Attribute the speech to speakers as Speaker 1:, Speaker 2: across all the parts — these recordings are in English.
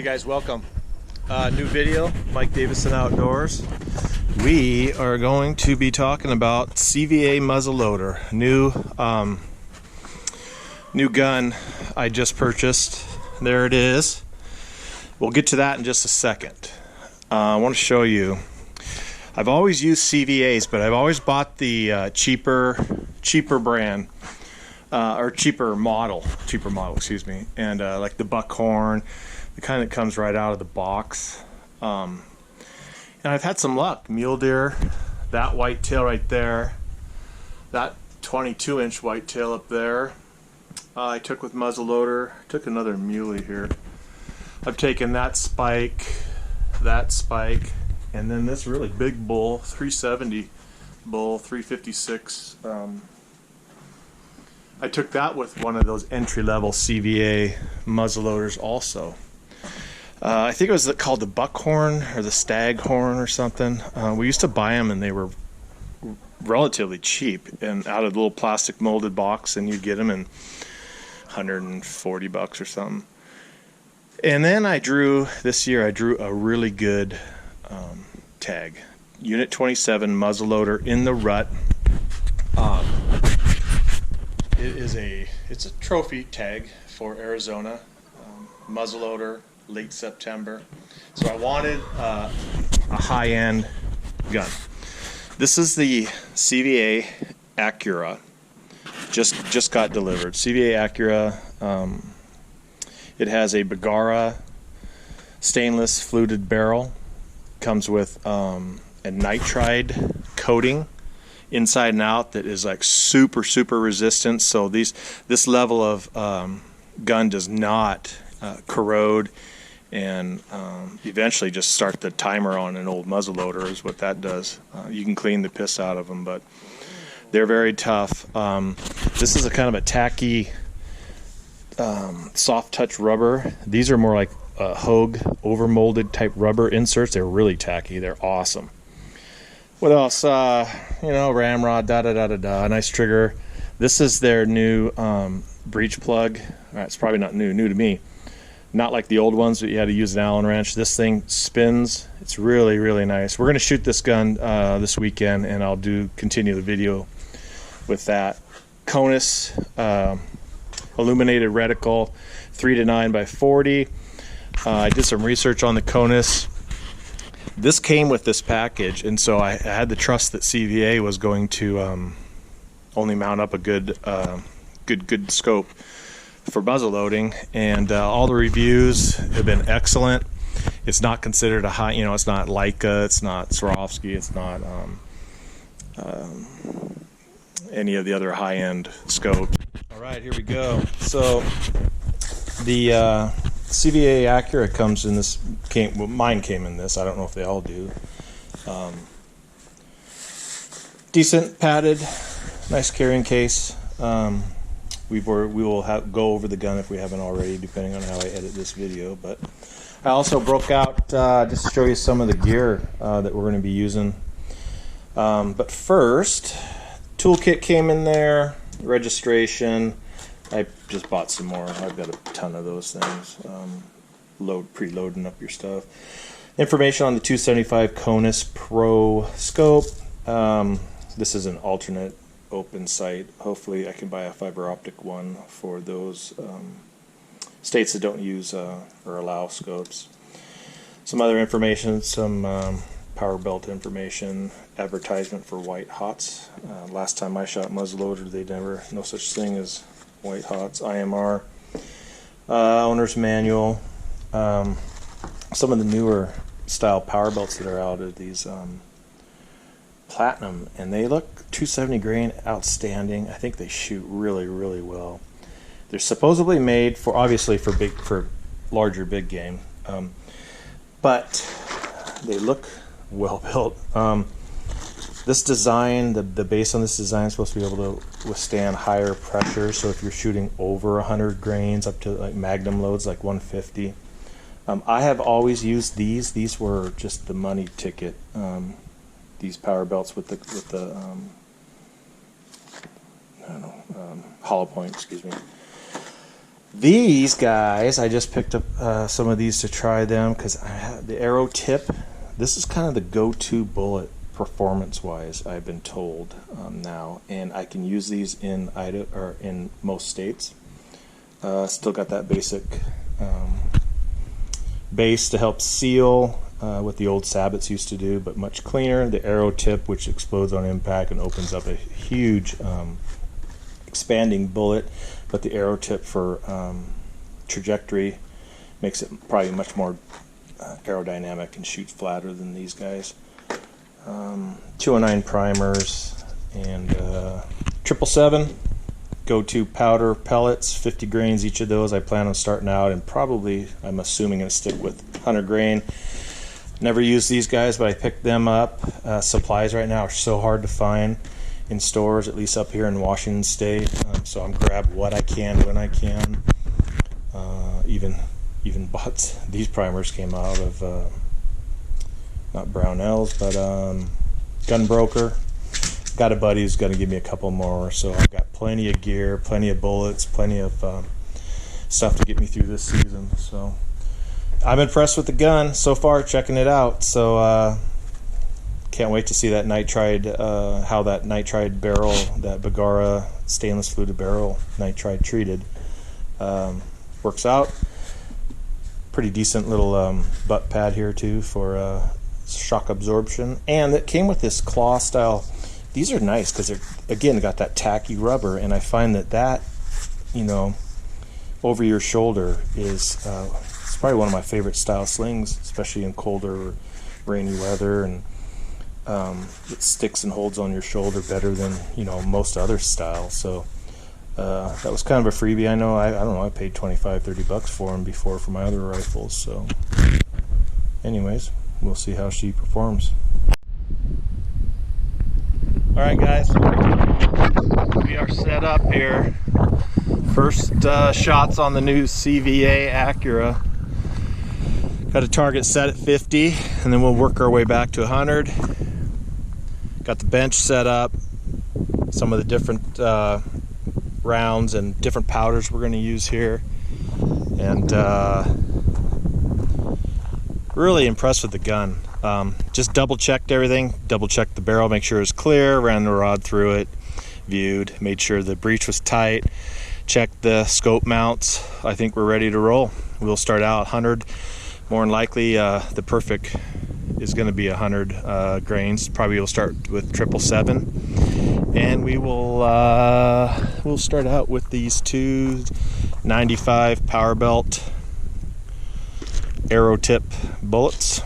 Speaker 1: Hey guys, welcome. New video, Mike Davison Outdoors. We are going to be talking about CVA muzzleloader, new gun I just purchased. There it is. We'll get to that in just a second. I want to show you. I've always used CVAs, but I've always bought the cheaper brand. Or cheaper model, excuse me, and like the buckhorn, the kind that comes right out of the box. And I've had some luck. Mule deer, that whitetail right there, that 22-inch whitetail up there. I took with muzzleloader. Took another muley here. I've taken that spike, and then this really big bull, 370 bull, 356. I took that with one of those entry-level CVA muzzleloaders also. I think it was called the buckhorn or the staghorn or something. We used to buy them and they were relatively cheap and out of a little plastic molded box, and you'd get them in $140 or something. And then this year I drew a really good tag. Unit 27 muzzleloader in the rut. It's a trophy tag for Arizona, muzzleloader, late September. So I wanted a high-end gun. This is the CVA Accura. Just got delivered. CVA Accura. It has a Bergara stainless fluted barrel. Comes with a nitride coating inside and out that is like super resistant, so this level of gun does not corrode and eventually just start the timer on an old muzzleloader is what that does. You can clean the piss out of them, but they're very tough. This is a kind of a tacky soft touch rubber. These are more like Hogue overmolded type rubber inserts. They're really tacky. They're awesome. What else? Ramrod, nice trigger. This is their new breech plug. All right, it's probably not new to me. Not like the old ones that you had to use an Allen wrench. This thing spins. It's really nice. We're going to shoot this gun this weekend, and I'll continue the video with that. Conus illuminated reticle, 3 to 9 by 40. I did some research on the Conus. This came with this package, and so I had the trust that CVA was going to only mount up a good scope for muzzle loading, and all the reviews have been excellent. It's not considered a high, it's not Leica, it's not Swarovski, it's not any of the other high-end scopes. All right, here we go. So the CVA Accura comes in this. Mine came in this. I don't know if they all do. Decent padded, nice carrying case. We will go over the gun if we haven't already, depending on how I edit this video. But I also broke out just to show you some of the gear that we're going to be using. But first, toolkit came in there. Registration. I just bought some more. I've got a ton of those things. Preloading up your stuff. Information on the 275 Conus Pro scope. This is an alternate open sight. Hopefully I can buy a fiber optic one for those states that don't use or allow scopes. Some other information, some power belt information, advertisement for white hots. Last time I shot muzzleloader, no such thing as white hots. IMR, owner's manual. Some of the newer style power belts that are out are these platinum, and they look 270 grain outstanding. I think they shoot really well. They're supposedly made for larger big game, but they look well built. This design, the base on this design is supposed to be able to withstand higher pressure. So if you're shooting over 100 grains, up to like magnum loads like 150. I have always used these. These were just the money ticket. These power belts with the hollow point. Excuse me. These guys, I just picked up some of these to try them because I have the arrow tip. This is kind of the go-to bullet performance-wise, I've been told now, and I can use these in Idaho or in most states. Still got that basic base to help seal what the old sabots used to do, but much cleaner. The arrow tip, which explodes on impact and opens up a huge expanding bullet, but the arrow tip for trajectory makes it probably much more aerodynamic and shoots flatter than these guys. 209 primers and 777 go-to powder pellets, 50 grains each of those. I plan on starting out and probably, I'm assuming, going to stick with 100 grain. Never used these guys, but I picked them up. Supplies right now are so hard to find in stores, at least up here in Washington State. So I'm grab what I can when I can. Even bought these primers came out of not Brownells, but Gun Broker. Got a buddy who's going to give me a couple more, so I've got plenty of gear, plenty of bullets, plenty of stuff to get me through this season. So I'm impressed with the gun so far, checking it out. So can't wait to see that nitride, how that nitride barrel, that Bagara stainless fluted barrel, nitride treated, works out. Pretty decent little butt pad here too for shock absorption, and it came with this claw style. These are nice because they're, again, got that tacky rubber, and I find that you know, over your shoulder is it's probably one of my favorite style slings, especially in colder, rainy weather, and it sticks and holds on your shoulder better than, you know, most other styles. So that was kind of a freebie. I know I don't know, I paid $25-30 for them before for my other rifles. So anyways, we'll see how she performs. All right, guys, we are set up here. First shots on the new CVA Accura. Got a target set at 50, and then we'll work our way back to 100. Got the bench set up, some of the different rounds and different powders we're going to use here, and really impressed with the gun. Just double checked everything, double checked the barrel, make sure it was clear, ran the rod through it, viewed, made sure the breech was tight, checked the scope mounts. I think we're ready to roll. We'll start out 100. More than likely, the perfect is going to be 100 grains. Probably we'll start with 777, and we will we'll start out with these two 95 power belt arrow tip bullets.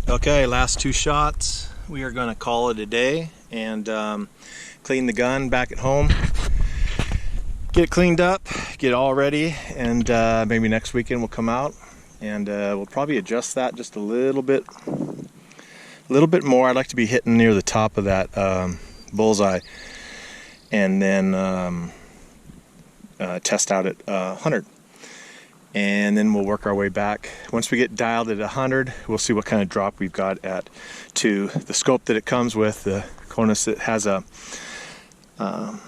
Speaker 1: Okay, last two shots. We are going to call it a day and clean the gun back at home. Get it cleaned up, get it all ready, and maybe next weekend we'll come out and we'll probably adjust that just a little bit more. I'd like to be hitting near the top of that bullseye, and then test out at 100. And then we'll work our way back. Once we get dialed at 100, we'll see what kind of drop we've got at to the scope that it comes with. The Conus, it has a the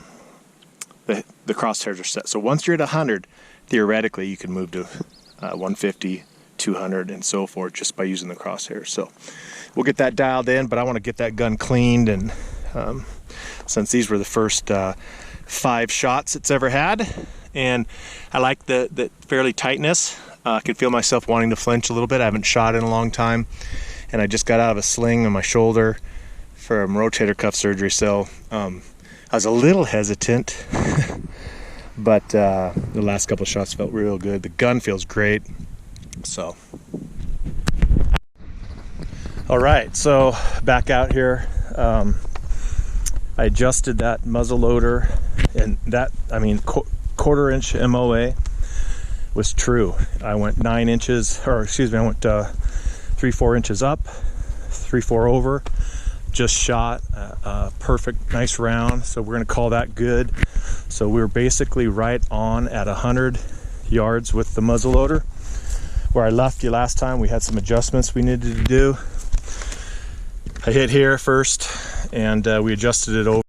Speaker 1: crosshairs are set. So once you're at 100, theoretically you can move to 150, 200 and so forth just by using the crosshairs. So we'll get that dialed in, but I want to get that gun cleaned, and since these were the first 5 shots it's ever had, and I like the fairly tightness. I could feel myself wanting to flinch a little bit. I haven't shot in a long time, and I just got out of a sling on my shoulder from rotator cuff surgery, so I was a little hesitant. But the last couple of shots felt real good. The gun feels great. So, all right, so back out here. I adjusted that muzzle loader, and that, I mean, quarter-inch MOA was true. I went 9 inches, or excuse me, I went 3-4 inches up, 3-4 over. Just shot a perfect, nice round. So we're going to call that good. So we were basically right on at 100 yards with the muzzle loader. Where I left you last time, we had some adjustments we needed to do. I hit here first, and we adjusted it over.